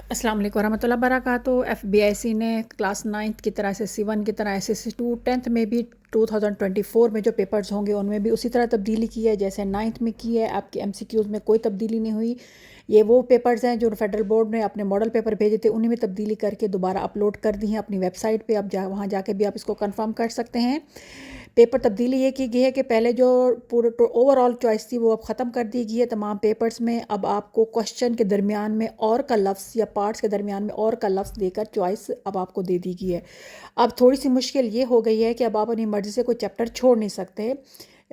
अस्सलाम वालेकुम रहमतुल्लाहि वबरकातुहू। एफबीआईसी ने क्लास 9th की तरह एसएससी 1 की तरह एसएससी 2 10th में भी 2024 में जो पेपर्स होंगे उनमें भी उसी तरह तब्दीली की है जैसे 9th में की है। आपके एमसीक्यूज़ में कोई तब्दीली नहीं हुई। ये वो पेपर्स हैं जो फेडरल बोर्ड ने अपने मॉडल पेपर भेजे थे, उन्हीं में तब्दीली करके दोबारा अपलोड कर दी हैं अपनी वेबसाइट पे। अब वहाँ जाके भी आप इसको कंफर्म कर सकते हैं। पेपर तब्दीली ये की गई है कि पहले जो पूरे ओवरऑल चॉइस थी वो अब ख़त्म कर दी गई है तमाम पेपर्स में। अब आपको क्वेश्चन के दरमियान में और का लफ्ज़ या पार्ट्स के दरमियान में और का लफ्ज़ देकर चॉइस अब आपको दे दी गई है। अब थोड़ी सी मुश्किल ये हो गई है कि अब आप अपनी मर्ज़ी से कोई चैप्टर छोड़ नहीं सकते।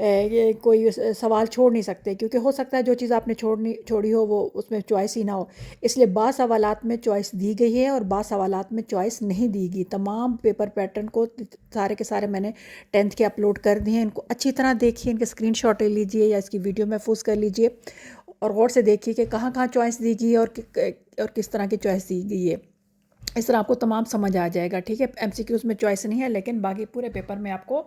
ये कोई सवाल छोड़ नहीं सकते, क्योंकि हो सकता है जो चीज़ आपने छोड़ी हो वो उसमें चॉइस ही ना हो। इसलिए बाज़ सवालात में चॉइस दी गई है और बाज़ सवालात में चॉइस नहीं दी गई। तमाम पेपर पैटर्न को सारे के सारे मैंने 10th के अपलोड कर दिए हैं। इनको अच्छी तरह देखिए, इनके स्क्रीनशॉट ले लीजिए या इसकी वीडियो महफूज कर लीजिए और गौर से देखिए कि कहाँ कहाँ चॉइस दी गई है और किस तरह की चॉइस दी गई है। इस तरह आपको तमाम समझ आ जाएगा। ठीक है, एमसीक्यूज़ में चॉइस नहीं है लेकिन बाकी पूरे पेपर में आपको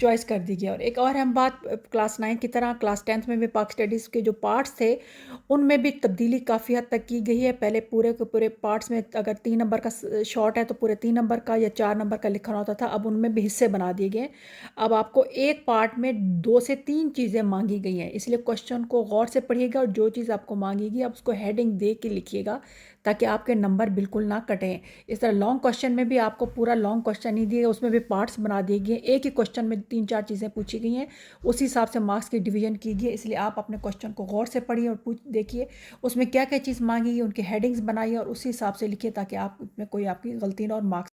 चॉइस कर दी गई। और एक और अहम बात, क्लास 9 की तरह क्लास 10th में भी पाक स्टडीज़ के जो पार्ट्स थे उनमें भी तब्दीली काफ़ी हद तक की गई है। पहले पूरे के पूरे पार्ट्स में अगर 3 नंबर का शॉर्ट है तो पूरे 3 नंबर का या 4 नंबर का लिखना होता था, अब उनमें भी हिस्से बना दिए गए। अब आपको एक पार्ट में 2 से 3 चीज़ें मांगी गई हैं, इसलिए क्वेश्चन को गौर से पढ़िएगा और जो चीज़ आपको मांगेगी आप उसको हेडिंग दे के लिखिएगा ताकि आपके नंबर बिल्कुल ना कटें। इस तरह लॉन्ग क्वेश्चन में भी आपको पूरा लॉन्ग क्वेश्चन नहीं दिए, उसमें भी पार्ट्स बना दिए गए। एक ही क्वेश्चन में 3-4 चीज़ें पूछी गई हैं, उसी हिसाब से मार्क्स की डिवीजन की गई है। इसलिए आप अपने क्वेश्चन को गौर से पढ़िए और पूछ देखिए उसमें क्या क्या चीज़ मांगी गई, उनकी हेडिंग्स बनाइए और उसी हिसाब से लिखिए ताकि आप में कोई आपकी गलती ना और मार्क्स